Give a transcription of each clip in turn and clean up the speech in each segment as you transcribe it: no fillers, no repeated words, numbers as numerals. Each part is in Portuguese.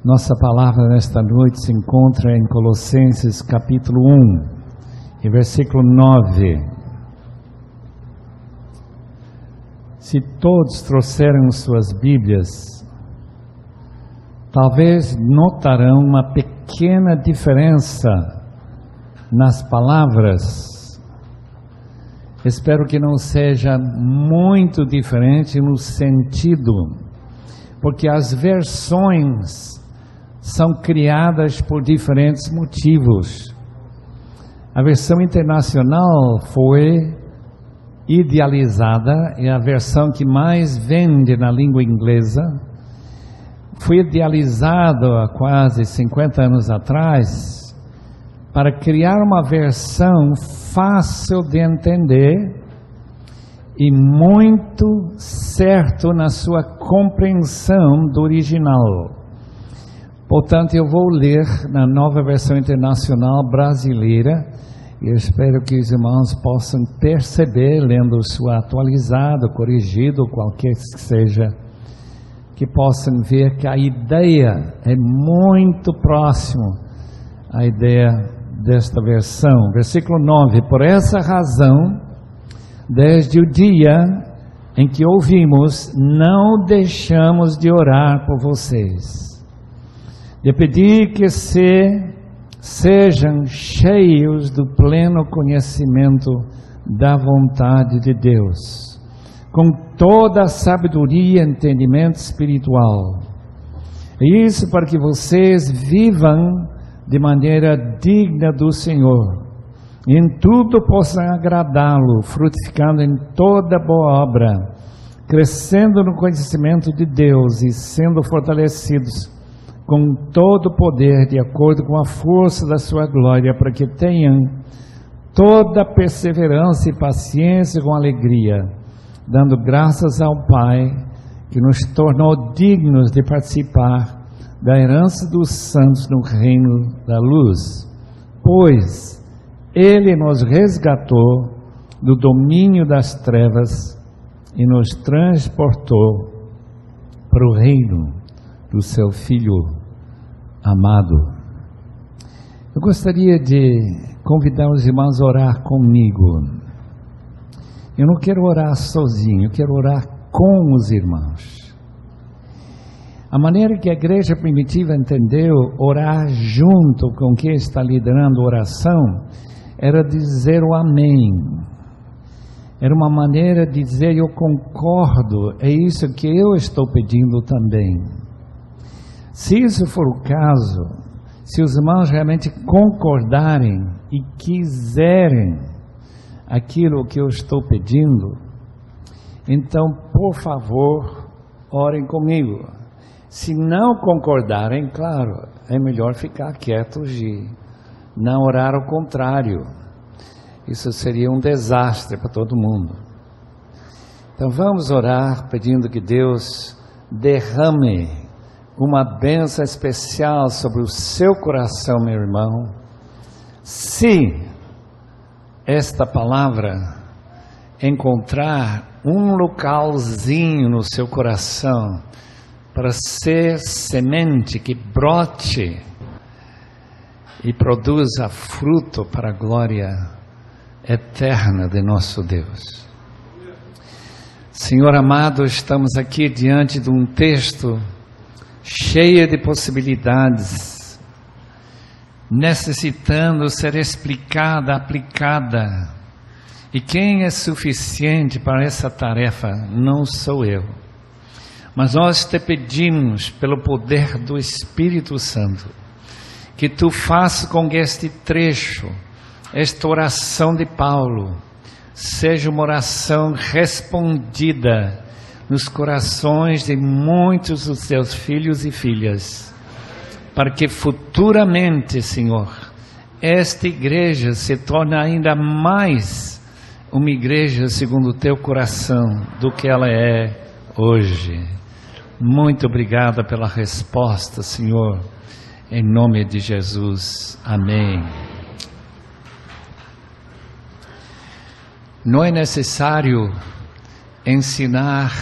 Nossa palavra nesta noite se encontra em Colossenses capítulo 1, e versículo 9. Se todos trouxeram suas Bíblias, talvez notarão uma pequena diferença nas palavras. Espero que não seja muito diferente no sentido, porque as versões são criadas por diferentes motivos. A versão internacional foi idealizada, é a versão que mais vende na língua inglesa. Foi idealizado há quase 50 anos atrás para criar uma versão fácil de entender e muito certo na sua compreensão do original. Portanto, eu vou ler na nova versão internacional brasileira, e eu espero que os irmãos possam perceber, lendo sua atualizada, corrigida, qualquer que seja, que possam ver que a ideia é muito próxima à ideia desta versão. Versículo 9: por essa razão, desde o dia em que ouvimos, não deixamos de orar por vocês, de pedir que sejam cheios do pleno conhecimento da vontade de Deus, com toda a sabedoria e entendimento espiritual. E isso para que vocês vivam de maneira digna do Senhor, e em tudo possam agradá-lo, frutificando em toda boa obra, crescendo no conhecimento de Deus e sendo fortalecidos com todo o poder, de acordo com a força da sua glória, para que tenham toda a perseverança e paciência com alegria, dando graças ao Pai, que nos tornou dignos de participar da herança dos santos no reino da luz. Pois Ele nos resgatou do domínio das trevas e nos transportou para o reino do seu Filho amado. Eu gostaria de convidar os irmãos a orar comigo. Eu não quero orar sozinho, eu quero orar com os irmãos. A maneira que a igreja primitiva entendeu orar junto com quem está liderando a oração era dizer o amém. Era uma maneira de dizer: eu concordo, é isso que eu estou pedindo também. Se isso for o caso, se os irmãos realmente concordarem e quiserem aquilo que eu estou pedindo, então, por favor, orem comigo. Se não concordarem, claro, é melhor ficar quietos e não orar ao contrário. Isso seria um desastre para todo mundo. Então vamos orar pedindo que Deus derrame uma bênção especial sobre o seu coração, meu irmão. Se esta palavra encontrar um localzinho no seu coração para ser semente que brote e produza fruto para a glória eterna de nosso Deus. Senhor amado, estamos aqui diante de um texto cheio de possibilidades, necessitando ser explicada, aplicada. E quem é suficiente para essa tarefa não sou eu. Mas nós te pedimos, pelo poder do Espírito Santo, que tu faças com que este trecho, esta oração de Paulo, seja uma oração respondida nos corações de muitos dos teus filhos e filhas, para que futuramente, Senhor, esta igreja se torne ainda mais uma igreja segundo o teu coração do que ela é hoje. Muito obrigada pela resposta, Senhor, em nome de Jesus. Amém. Não é necessário ensinar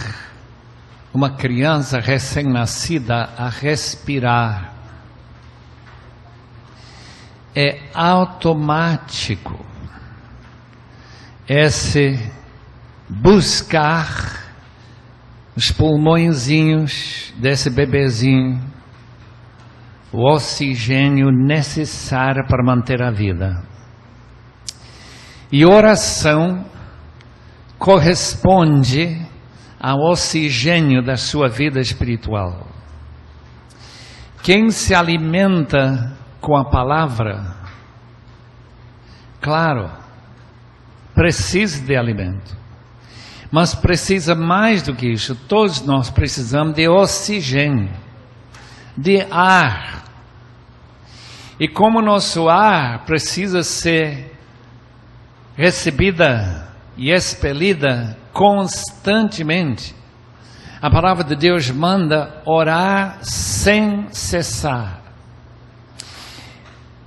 uma criança recém-nascida a respirar. é automático esse buscar os pulmõezinhos desse bebezinho, o oxigênio necessário para manter a vida. E oração corresponde ao oxigênio da sua vida espiritual. Quem se alimenta com a palavra, claro, precisa de alimento, mas precisa mais do que isso. Todos nós precisamos de oxigênio, de ar. E como nosso ar precisa ser recebida e expelida constantemente, a palavra de Deus manda orar sem cessar.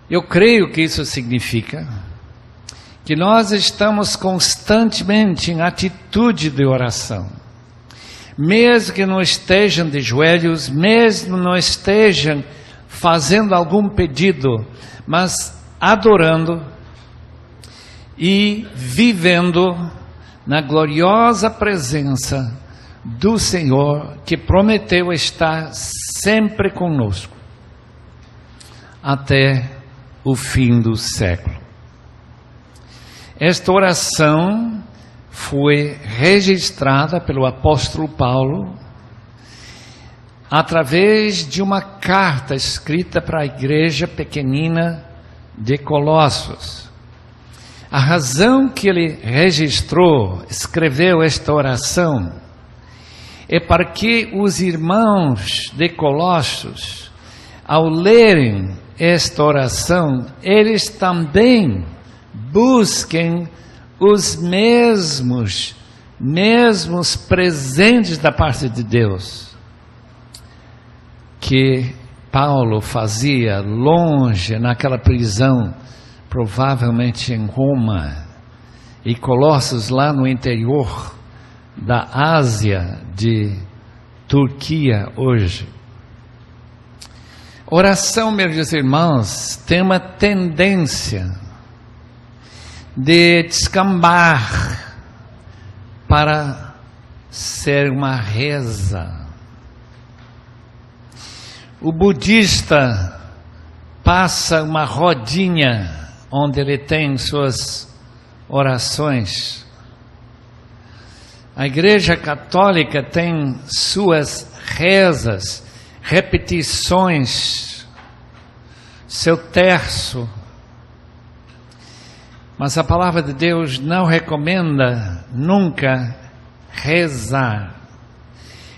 Eu creio que isso significa que nós estamos constantemente em atitude de oração. Mesmo que não estejam de joelhos, mesmo não estejam fazendo algum pedido, mas adorando e vivendo na gloriosa presença do Senhor, que prometeu estar sempre conosco até o fim do século. Esta oração foi registrada pelo apóstolo Paulo através de uma carta escrita para a igreja pequenina de Colossos. A razão que ele registrou, escreveu esta oração, é para que os irmãos de Colossos, ao lerem esta oração, eles também busquem os mesmos presentes da parte de Deus que Paulo fazia longe naquela prisão, provavelmente em Roma, e Colossos lá no interior da Ásia, de Turquia hoje. Oração, meus irmãos, tem uma tendência de descambar para ser uma reza. O budista passa uma rodinha onde ele tem suas orações. A Igreja Católica tem suas rezas, repetições, seu terço. Mas a palavra de Deus não recomenda nunca rezar.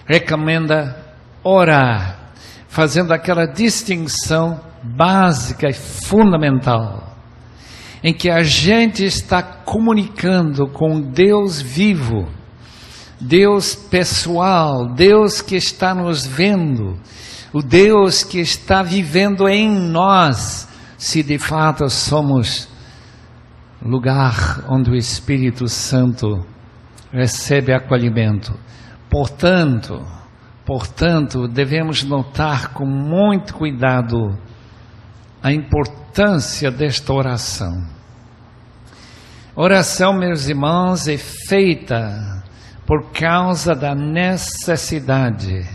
Recomenda orar, fazendo aquela distinção básica e fundamental, em que a gente está comunicando com Deus vivo, Deus pessoal, Deus que está nos vendo, o Deus que está vivendo em nós, se de fato somos lugar onde o Espírito Santo recebe acolhimento. Portanto, devemos notar com muito cuidado a importância desta oração. Oração, meus irmãos, é feita por causa da necessidade.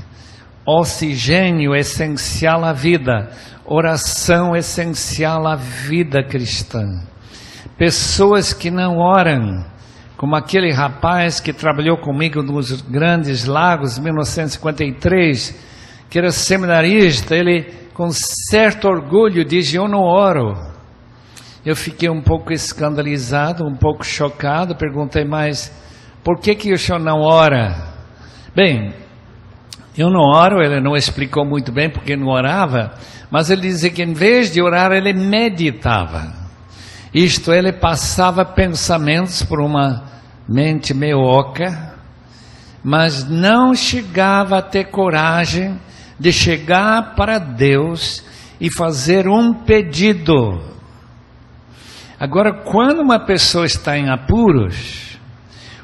Oxigênio essencial à vida, oração essencial à vida cristã. Pessoas que não oram, como aquele rapaz que trabalhou comigo nos Grandes Lagos, em 1953, que era seminarista, ele com certo orgulho diz: eu não oro. Eu fiquei um pouco escandalizado, um pouco chocado, perguntei: mas por que o senhor não ora? Bem, eu não oro, ele não explicou muito bem porque não orava, mas ele dizia que em vez de orar, ele meditava. Isto, ele passava pensamentos por uma mente meio oca, mas não chegava a ter coragem de chegar para Deus e fazer um pedido. Agora, quando uma pessoa está em apuros,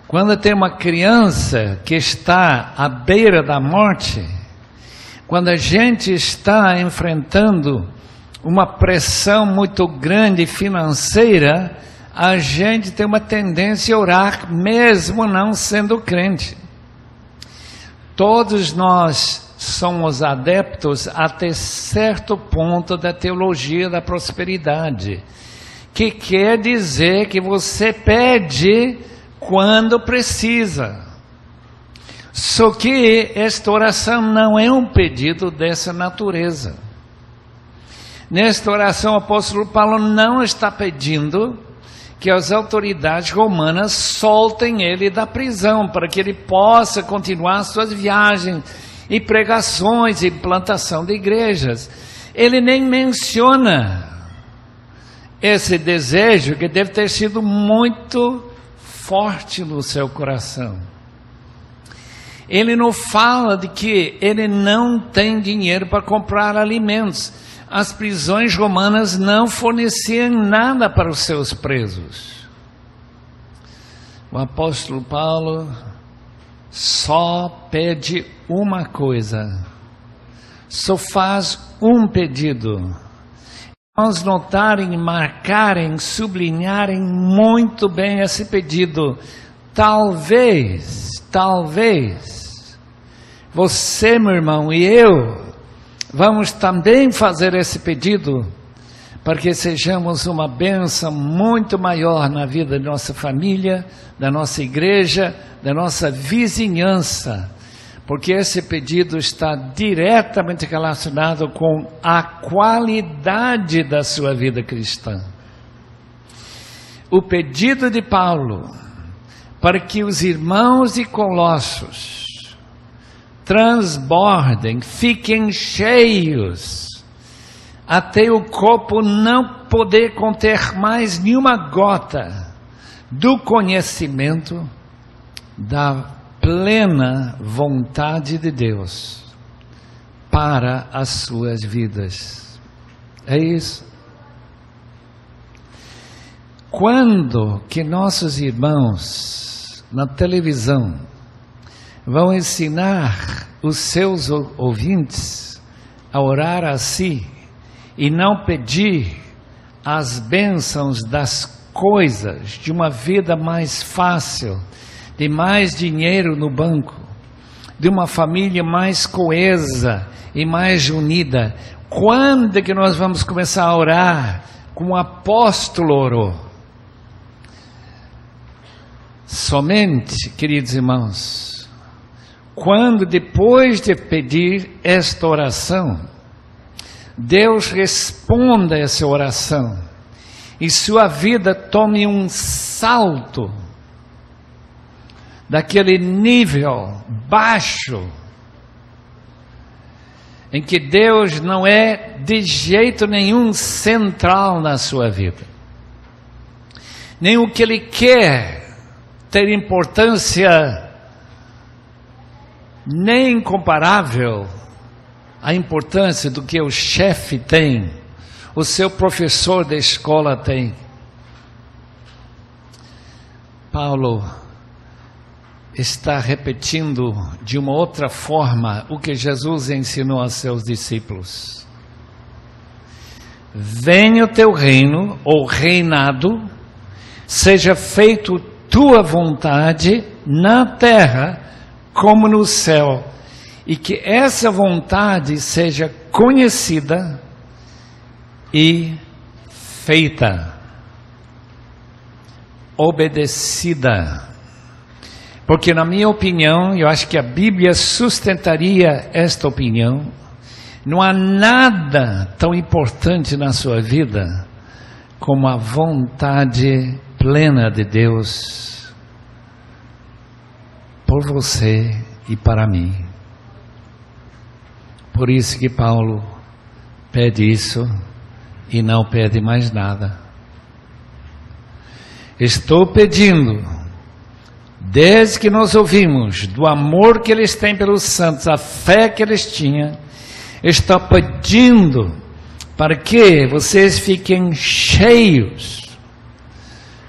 quando tem uma criança que está à beira da morte, quando a gente está enfrentando uma pressão muito grande financeira, a gente tem uma tendência a orar mesmo não sendo crente. Todos nós somos adeptos até certo ponto da teologia da prosperidade, que quer dizer que você pede quando precisa. Só que esta oração não é um pedido dessa natureza. Nesta oração, o apóstolo Paulo não está pedindo que as autoridades romanas soltem ele da prisão, para que ele possa continuar suas viagens e pregações e plantação de igrejas. Ele nem menciona esse desejo, que deve ter sido muito forte no seu coração. Ele não fala de que ele não tem dinheiro para comprar alimentos. As prisões romanas não forneciam nada para os seus presos. O apóstolo Paulo só pede uma coisa, só faz um pedido. Nós notarem, marcarem, sublinharem muito bem esse pedido. Talvez, você, meu irmão, e eu, vamos também fazer esse pedido, para que sejamos uma bênção muito maior na vida da nossa família, da nossa igreja, da nossa vizinhança, porque esse pedido está diretamente relacionado com a qualidade da sua vida cristã. O pedido de Paulo, para que os irmãos de Colossos transbordem, fiquem cheios, até o copo não poder conter mais nenhuma gota do conhecimento da plena vontade de Deus para as suas vidas. É isso. Quando que nossos irmãos na televisão vão ensinar os seus ouvintes a orar assim e não pedir as bênçãos das coisas, de uma vida mais fácil, de mais dinheiro no banco, de uma família mais coesa e mais unida? Quando é que nós vamos começar a orar como o apóstolo orou? Somente, queridos irmãos, quando depois de pedir esta oração, Deus responda essa oração e sua vida tome um salto daquele nível baixo em que Deus não é de jeito nenhum central na sua vida, nem o que Ele quer ter importância nem comparável à importância do que o chefe tem, o seu professor da escola tem. Paulo está repetindo de uma outra forma o que Jesus ensinou a seus discípulos. Venha o teu reino, ou reinado, seja feito tua vontade na terra como no céu, e que essa vontade seja conhecida e feita, obedecida. Porque na minha opinião, eu acho que a Bíblia sustentaria esta opinião, não há nada tão importante na sua vida como a vontade plena de Deus por você e para mim. Por isso que Paulo pede isso e não pede mais nada. Estou pedindo, desde que nós ouvimos do amor que eles têm pelos santos, a fé que eles tinham, estou pedindo para que vocês fiquem cheios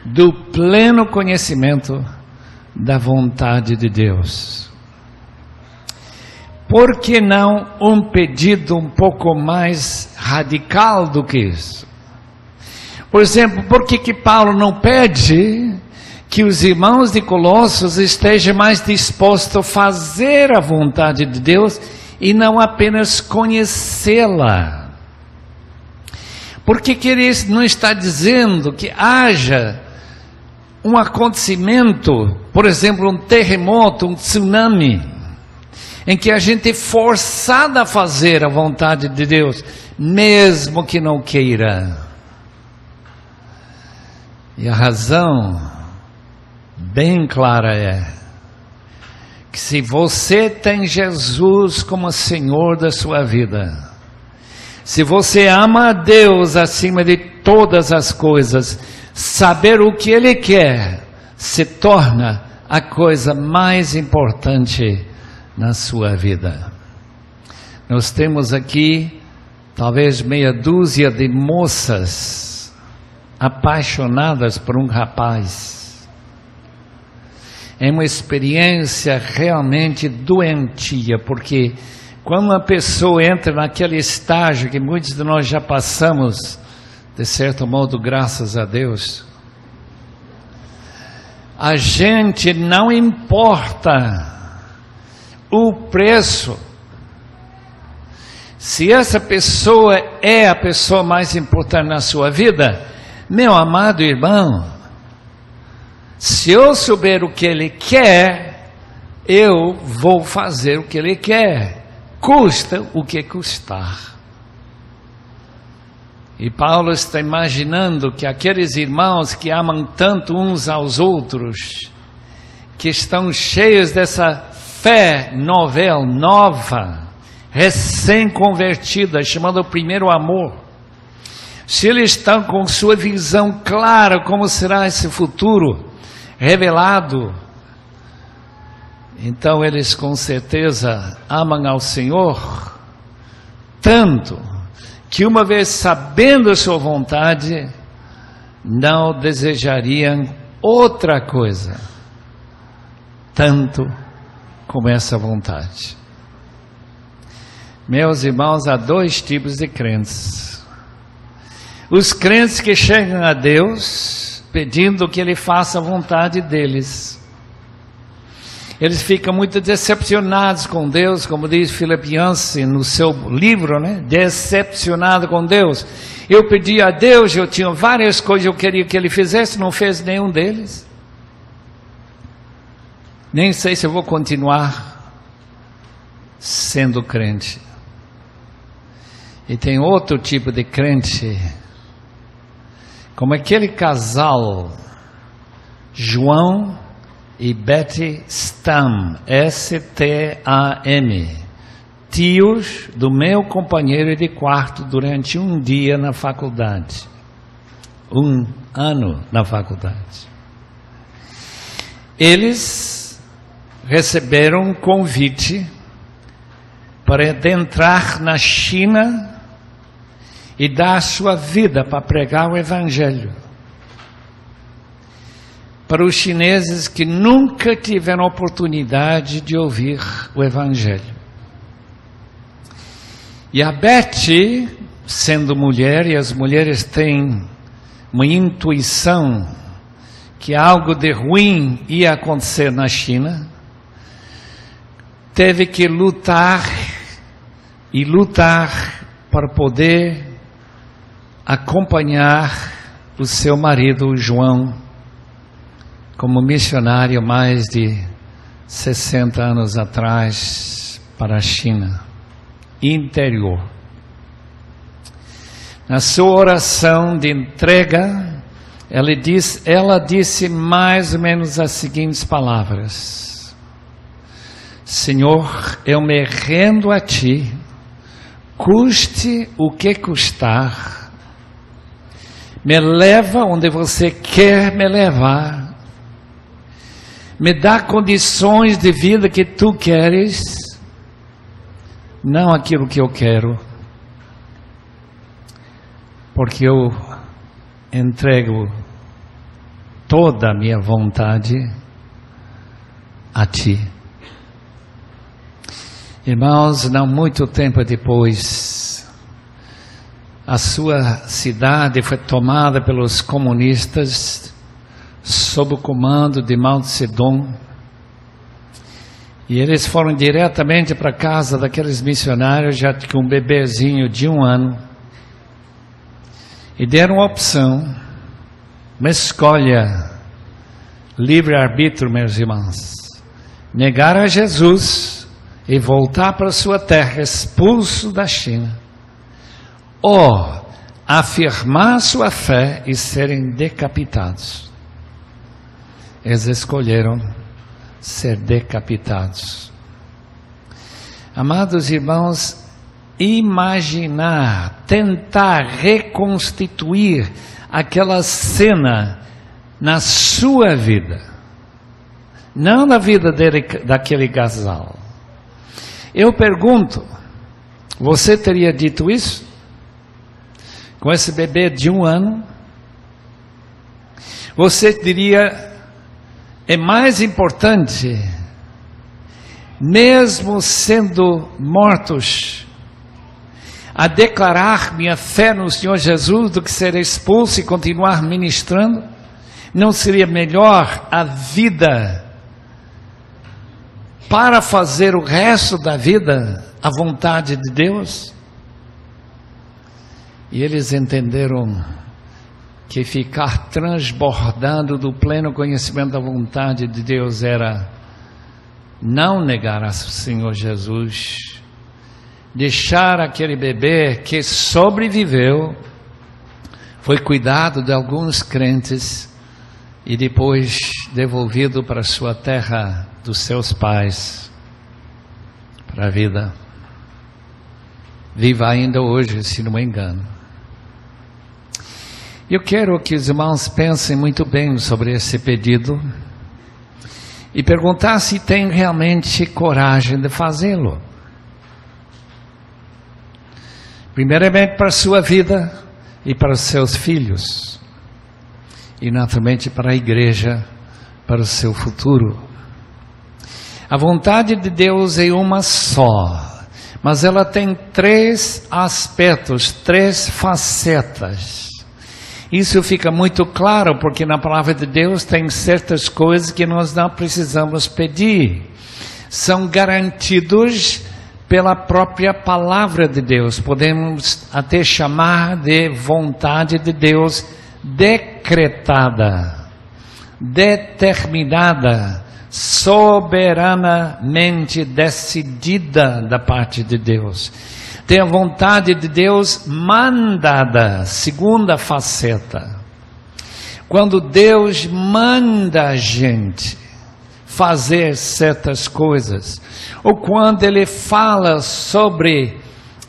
do pleno conhecimento da vontade de Deus. Por que não um pedido um pouco mais radical do que isso? Por exemplo, por que Paulo não pede que os irmãos de Colossos estejam mais dispostos a fazer a vontade de Deus e não apenas conhecê-la? Por que ele não está dizendo que haja um acontecimento, por exemplo, um terremoto, um tsunami, em que a gente é forçado a fazer a vontade de Deus, mesmo que não queira? E a razão bem clara é que se você tem Jesus como Senhor da sua vida, se você ama a Deus acima de todas as coisas, saber o que Ele quer se torna a coisa mais importante na sua vida. Nós temos aqui talvez meia dúzia de moças apaixonadas por um rapaz. É uma experiência realmente doentia, porque quando uma pessoa entra naquele estágio que muitos de nós já passamos, de certo modo, graças a Deus, a gente não importa o preço. Se essa pessoa é a pessoa mais importante na sua vida, meu amado irmão, se eu souber o que ele quer, eu vou fazer o que ele quer, custa o que custar. E Paulo está imaginando que aqueles irmãos que amam tanto uns aos outros, que estão cheios dessa fé nova, recém-convertida, chamada o primeiro amor, se eles estão com sua visão clara como será esse futuro revelado, então eles com certeza amam ao Senhor tanto que, uma vez sabendo a sua vontade, não desejariam outra coisa tanto como essa vontade. Meus irmãos, há dois tipos de crentes: os crentes que chegam a Deus pedindo que Ele faça a vontade deles. Eles ficam muito decepcionados com Deus, como diz Philip Yancey no seu livro, né? Decepcionado com Deus. Eu pedi a Deus, eu tinha várias coisas que eu queria que Ele fizesse, não fez nenhum deles. Nem sei se eu vou continuar sendo crente. E tem outro tipo de crente, como aquele casal, João e Betty Stam, S-T-A-M, tios do meu companheiro de quarto durante um dia na faculdade, um ano na faculdade. Eles receberam um convite para adentrar na China e dar sua vida para pregar o Evangelho para os chineses que nunca tiveram oportunidade de ouvir o Evangelho. E a Betty, sendo mulher, e as mulheres têm uma intuição que algo de ruim ia acontecer na China, teve que lutar para poder acompanhar o seu marido João como missionário mais de 60 anos atrás para a China interior. Na sua oração de entrega, ela disse mais ou menos as seguintes palavras: Senhor, eu me rendo a Ti, custe o que custar, me leva onde Você quer me levar, me dá condições de vida que Tu queres, não aquilo que eu quero, porque eu entrego toda a minha vontade a Ti. Irmãos, não muito tempo depois, a sua cidade foi tomada pelos comunistas sob o comando de Mao Tse-tung. E eles foram diretamente para a casa daqueles missionários, já com um bebezinho de 1 ano. E deram a opção, uma escolha, livre-arbítrio, meus irmãos. Negar a Jesus e voltar para sua terra, expulso da China. Ou afirmar sua fé e serem decapitados. Eles escolheram ser decapitados. Amados irmãos, imaginar, tentar reconstituir aquela cena na sua vida, não na vida daquele casal. Eu pergunto, você teria dito isso? Com esse bebê de 1 ano? Você diria, é mais importante, mesmo sendo mortos, a declarar minha fé no Senhor Jesus do que ser expulso e continuar ministrando? Não seria melhor a vida para fazer o resto da vida a vontade de Deus? E eles entenderam que ficar transbordando do pleno conhecimento da vontade de Deus era não negar ao Senhor Jesus, deixar aquele bebê que sobreviveu, foi cuidado de alguns crentes e depois devolvido para a sua terra dos seus pais, para a vida. Viva ainda hoje, se não me engano. Eu quero que os irmãos pensem muito bem sobre esse pedido e perguntar se tem realmente coragem de fazê-lo. Primeiramente para a sua vida e para os seus filhos, e naturalmente para a igreja, para o seu futuro. A vontade de Deus é uma só, mas ela tem 3 aspectos, 3 facetas. Isso fica muito claro porque na palavra de Deus tem certas coisas que nós não precisamos pedir. São garantidos pela própria palavra de Deus. Podemos até chamar de vontade de Deus decretada, determinada, soberanamente decidida da parte de Deus. Tem a vontade de Deus mandada, segunda faceta. Quando Deus manda a gente fazer certas coisas, ou quando Ele fala sobre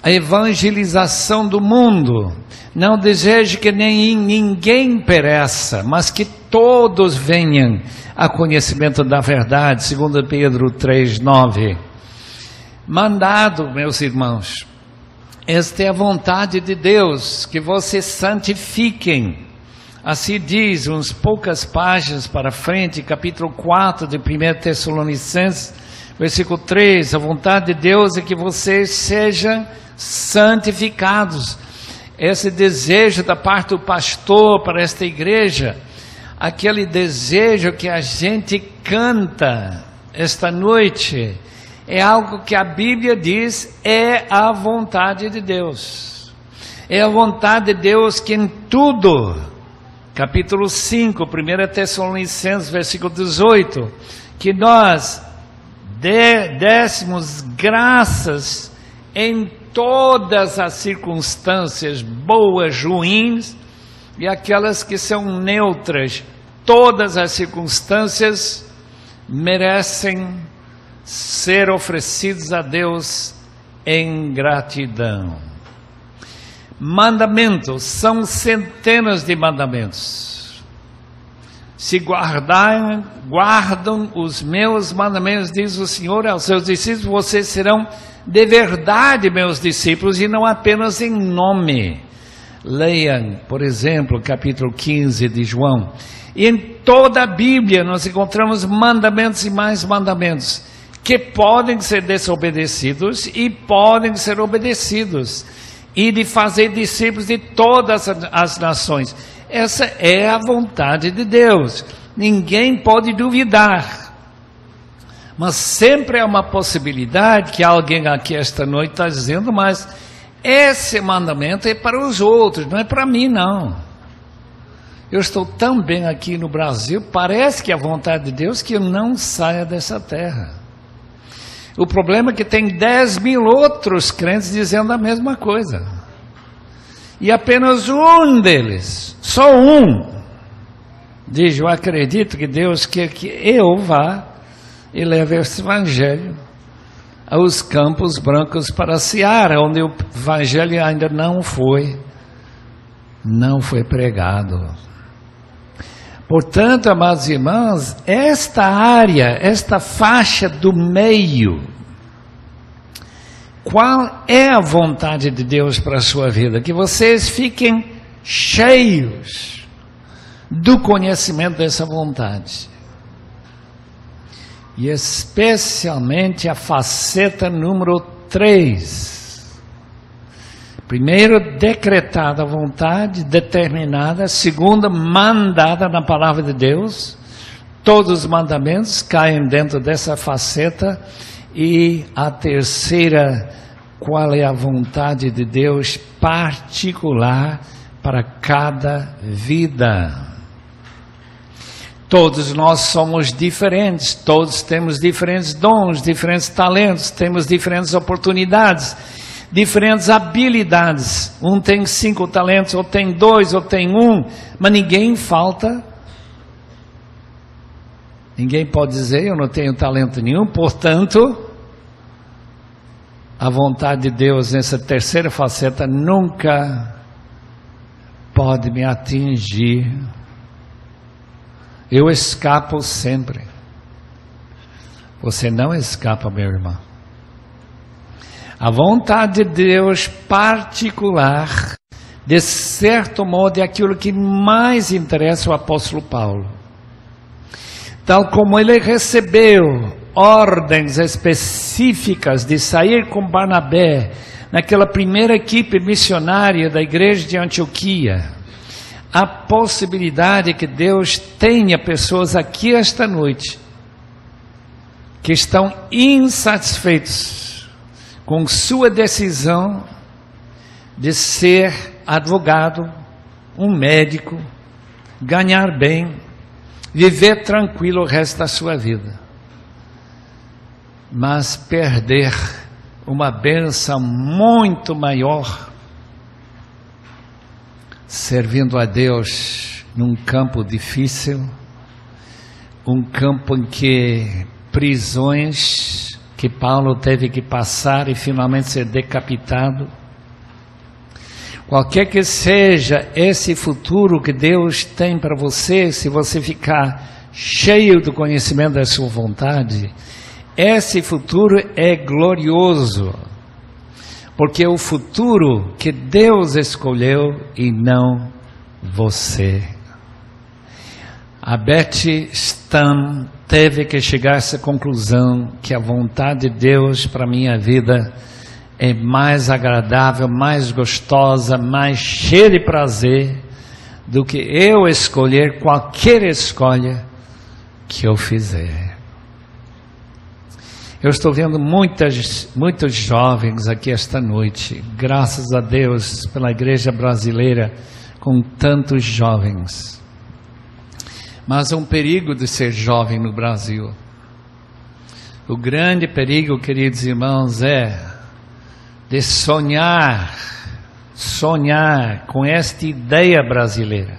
a evangelização do mundo, não deseja que ninguém pereça, mas que todos venham a conhecimento da verdade, segundo Pedro 3:9. Mandado, meus irmãos, esta é a vontade de Deus, que vocês santifiquem. Assim diz, uns poucas páginas para frente, capítulo 4 de 1 Tessalonicenses, versículo 3, a vontade de Deus é que vocês sejam santificados. Esse desejo da parte do pastor para esta igreja, aquele desejo que a gente canta esta noite, é algo que a Bíblia diz é a vontade de Deus. É a vontade de Deus que em tudo, capítulo 5, 1 Tessalonicenses, versículo 18, que nós dessemos graças em todas as circunstâncias, boas, ruins, e aquelas que são neutras. Todas as circunstâncias merecem ser oferecidos a Deus em gratidão. Mandamentos, são centenas de mandamentos. Se guardam os meus mandamentos, diz o Senhor aos seus discípulos, vocês serão de verdade meus discípulos e não apenas em nome. Leiam, por exemplo, capítulo 15 de João. E em toda a Bíblia nós encontramos mandamentos e mais mandamentos que podem ser desobedecidos e podem ser obedecidos, e de fazer discípulos de todas as nações. Essa é a vontade de Deus. Ninguém pode duvidar. Mas sempre há uma possibilidade que alguém aqui esta noite está dizendo, mas esse mandamento é para os outros, não é para mim não. Eu estou tão bem aqui no Brasil, parece que é a vontade de Deus que eu não saia dessa terra. O problema é que tem 10 mil outros crentes dizendo a mesma coisa. E apenas um deles, só um, diz, eu acredito que Deus quer que eu vá e leve esse evangelho aos campos brancos para a seara, onde o evangelho ainda não foi pregado. Portanto, amados irmãos, esta área, esta faixa do meio, qual é a vontade de Deus para a sua vida? Que vocês fiquem cheios do conhecimento dessa vontade. E especialmente a faceta número 3. Primeiro, decretada a vontade, determinada. Segundo, mandada na palavra de Deus. Todos os mandamentos caem dentro dessa faceta. E a terceira, qual é a vontade de Deus particular para cada vida? Todos nós somos diferentes, todos temos diferentes dons, diferentes talentos, temos diferentes oportunidades, diferentes habilidades. Um tem 5 talentos, ou tem 2, ou tem 1, mas ninguém falta. Ninguém pode dizer, eu não tenho talento nenhum, portanto, a vontade de Deus nessa terceira faceta nunca pode me atingir. Eu escapo sempre. Você não escapa, meu irmão. A vontade de Deus particular, de certo modo, é aquilo que mais interessa o apóstolo Paulo. Tal como ele recebeu ordens específicas de sair com Barnabé, naquela primeira equipe missionária da igreja de Antioquia, a possibilidade que Deus tenha pessoas aqui esta noite que estão insatisfeitos com sua decisão de ser advogado, um médico, ganhar bem, viver tranquilo o resto da sua vida, mas perder uma bênção muito maior servindo a Deus num campo difícil, um campo em que prisões que Paulo teve que passar e finalmente ser decapitado. Qualquer que seja esse futuro que Deus tem para você, se você ficar cheio do conhecimento da sua vontade, esse futuro é glorioso, porque é o futuro que Deus escolheu e não você. A Betty Stam teve que chegar a essa conclusão, que a vontade de Deus para a minha vida é mais agradável, mais gostosa, mais cheia de prazer do que eu escolher qualquer escolha que eu fizer. Eu estou vendo muitos jovens aqui esta noite, graças a Deus pela igreja brasileira com tantos jovens. Mas há um perigo de ser jovem no Brasil. O grande perigo, queridos irmãos, é de sonhar com esta ideia brasileira,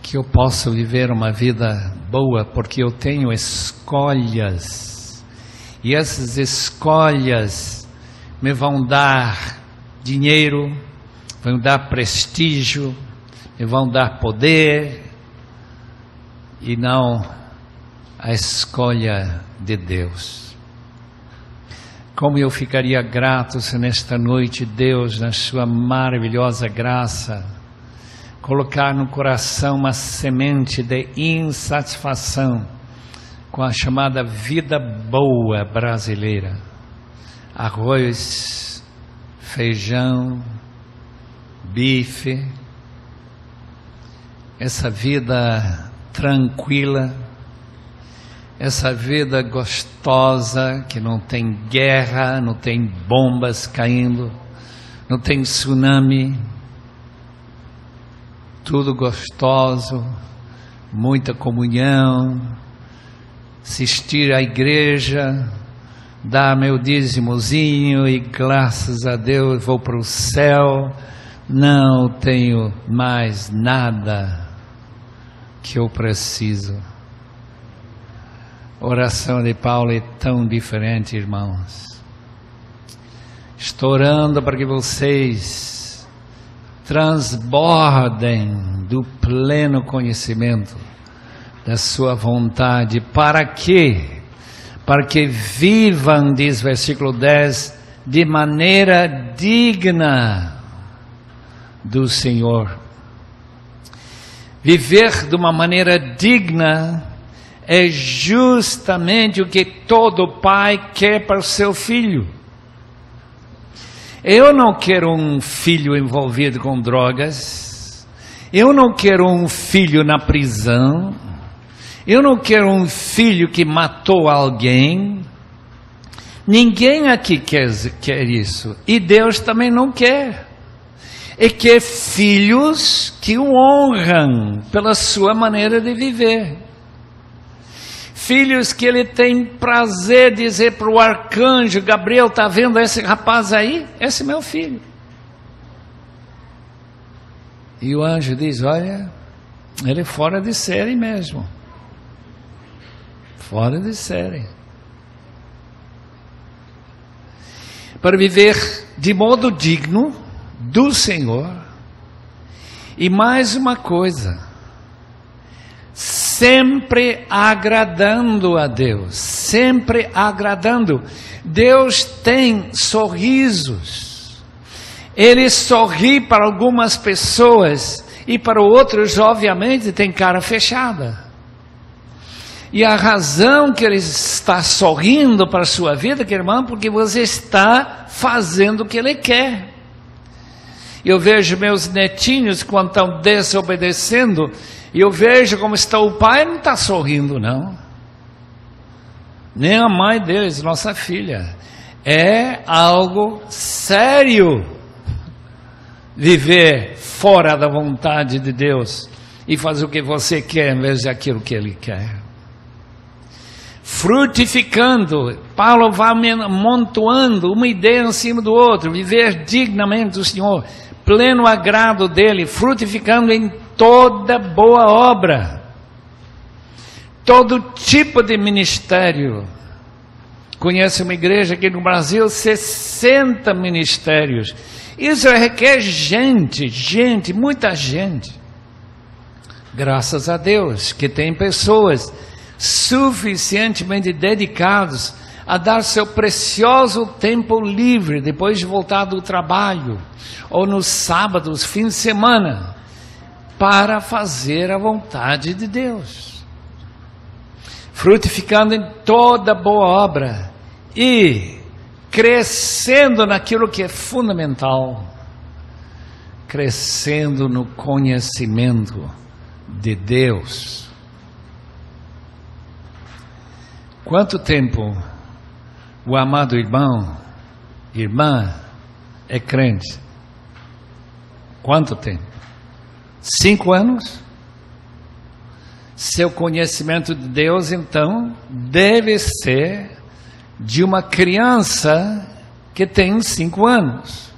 que eu posso viver uma vida boa porque eu tenho escolhas, e essas escolhas me vão dar dinheiro, vão dar prestígio, me vão dar poder, e não a escolha de Deus. Como eu ficaria grato se nesta noite Deus, na sua maravilhosa graça, colocar no coração uma semente de insatisfação com a chamada vida boa brasileira. Arroz, feijão, bife, essa vida tranquila, essa vida gostosa, que não tem guerra, não tem bombas caindo, não tem tsunami, tudo gostoso, muita comunhão, assistir à igreja, dar meu dízimozinho e graças a Deus vou para o céu, não tenho mais nada que eu preciso. A oração de Paulo é tão diferente, irmãos. Estou orando para que vocês transbordem do pleno conhecimento da sua vontade. Para quê? Para que vivam, diz versículo 10, de maneira digna do Senhor. Viver de uma maneira digna é justamente o que todo pai quer para o seu filho. Eu não quero um filho envolvido com drogas. Eu não quero um filho na prisão. Eu não quero um filho que matou alguém. Ninguém aqui quer isso. E Deus também não quer. E quer filhos que o honram pela sua maneira de viver. Filhos que ele tem prazer de dizer para o arcanjo Gabriel: está vendo esse rapaz aí? Esse é meu filho. E o anjo diz: olha, ele é fora de série mesmo. Fora de série. Para viver de modo digno do Senhor. E mais uma coisa, sempre agradando a Deus, sempre agradando. Deus tem sorrisos. Ele sorri para algumas pessoas e para outros, obviamente, tem cara fechada. E a razão que ele está sorrindo para a sua vida, que irmão, porque você está fazendo o que ele quer. Eu vejo meus netinhos quando estão desobedecendo, e eu vejo como está o pai, não está sorrindo não. Nem a mãe deles, nossa filha. É algo sério viver fora da vontade de Deus e fazer o que você quer em vez daquilo que Ele quer. Frutificando, Paulo vai amontoando uma ideia em cima do outro, viver dignamente do Senhor, pleno agrado dele, frutificando em toda boa obra, todo tipo de ministério. Conhece uma igreja aqui no Brasil, 60 ministérios. Isso requer gente, muita gente. Graças a Deus que tem pessoas suficientemente dedicados a dar seu precioso tempo livre depois de voltar do trabalho ou nos sábados, fim de semana, para fazer a vontade de Deus, frutificando em toda boa obra e crescendo naquilo que é fundamental, crescendo no conhecimento de Deus. Quanto tempo o amado irmão, irmã, é crente? Quanto tempo? 5 anos? Seu conhecimento de Deus, então, deve ser de uma criança que tem 5 anos.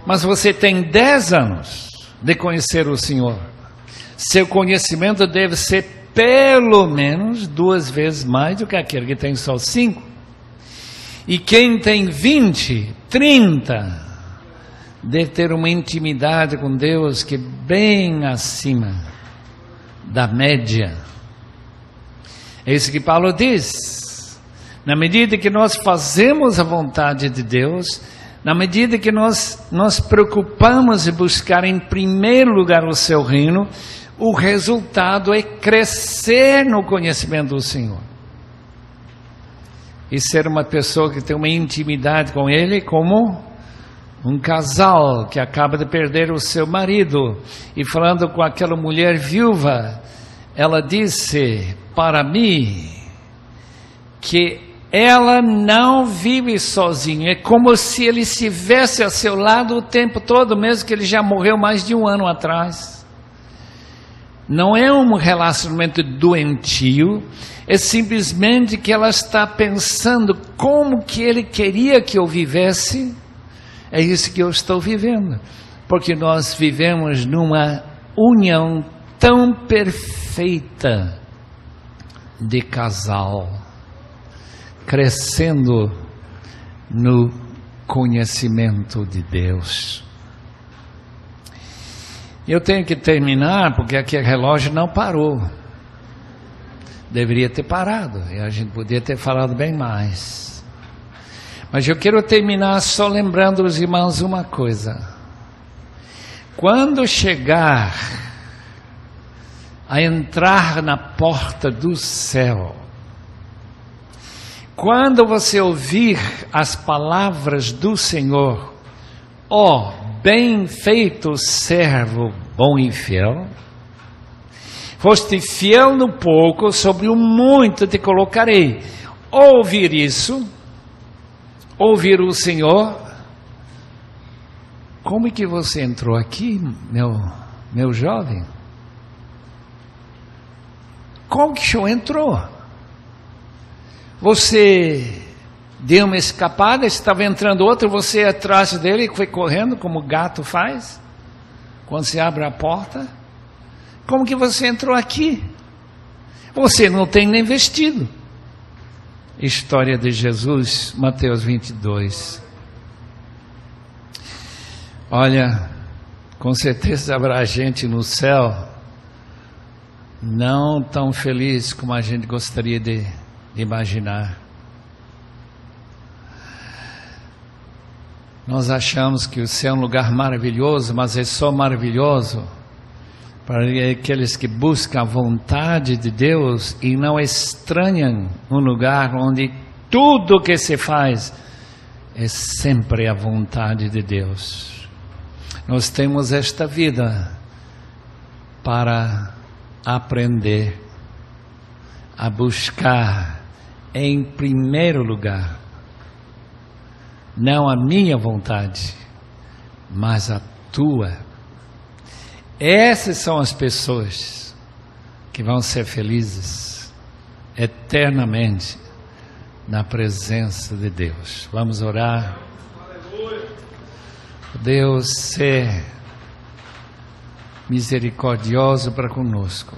Mas você tem 10 anos de conhecer o Senhor. Seu conhecimento deve ser pelo menos 2 vezes mais do que aquele que tem só 5. E quem tem 20, 30, deve ter uma intimidade com Deus que é bem acima da média. É isso que Paulo diz. Na medida que nós fazemos a vontade de Deus, na medida que nós nos preocupamos em buscar em primeiro lugar o seu reino, o resultado é crescer no conhecimento do Senhor. E ser uma pessoa que tem uma intimidade com Ele, como um casal que acaba de perder o seu marido. E falando com aquela mulher viúva, ela disse para mim que ela não vive sozinha. É como se ele estivesse a seu lado o tempo todo, mesmo que ele já morreu mais de 1 ano atrás. Não é um relacionamento doentio, é simplesmente que ela está pensando como que ele queria que eu vivesse. É isso que eu estou vivendo, porque nós vivemos numa união tão perfeita de casal, crescendo no conhecimento de Deus. Eu tenho que terminar, porque aqui o relógio não parou. Deveria ter parado, e a gente podia ter falado bem mais. Mas eu quero terminar só lembrando os irmãos uma coisa. Quando chegar a entrar na porta do céu, quando você ouvir as palavras do Senhor, ó, bem feito servo, bom e fiel, foste fiel no pouco, sobre o muito te colocarei. Ouvir isso, ouvir o Senhor, como é que você entrou aqui, meu jovem? Como que o senhor entrou? Você deu uma escapada, estava entrando outro, você atrás dele e foi correndo, como o gato faz, quando se abre a porta. Como que você entrou aqui? Você não tem nem vestido. História de Jesus, Mateus 22. Olha, com certeza haverá gente no céu não tão feliz como a gente gostaria de imaginar. Nós achamos que o céu é um lugar maravilhoso, mas é só maravilhoso para aqueles que buscam a vontade de Deus e não estranham um lugar onde tudo que se faz é sempre a vontade de Deus. Nós temos esta vida para aprender a buscar em primeiro lugar não a minha vontade, mas a tua. Essas são as pessoas que vão ser felizes eternamente na presença de Deus. Vamos orar. Deus, ser misericordioso para conosco.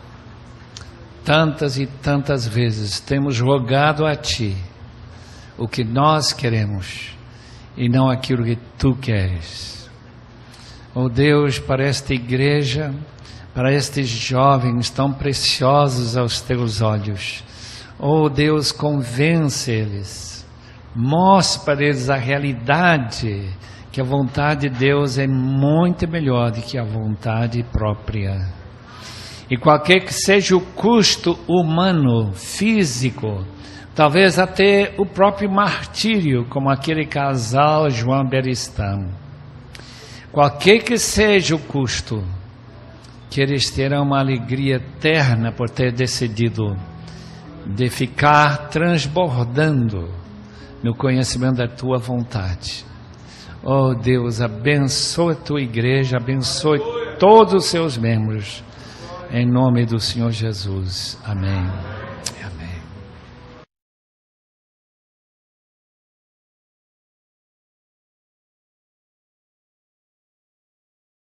Tantas e tantas vezes temos rogado a Ti o que nós queremos e não aquilo que Tu queres. Oh Deus, para esta igreja, para estes jovens tão preciosos aos Teus olhos, oh Deus, convence eles, mostre para eles a realidade, que a vontade de Deus é muito melhor do que a vontade própria. E qualquer que seja o custo humano, físico, talvez até o próprio martírio, como aquele casal João Beristam, qualquer que seja o custo, que eles terão uma alegria eterna por ter decidido de ficar transbordando no conhecimento da Tua vontade. Oh Deus, abençoa a Tua igreja, abençoe todos os seus membros, em nome do Senhor Jesus. Amém.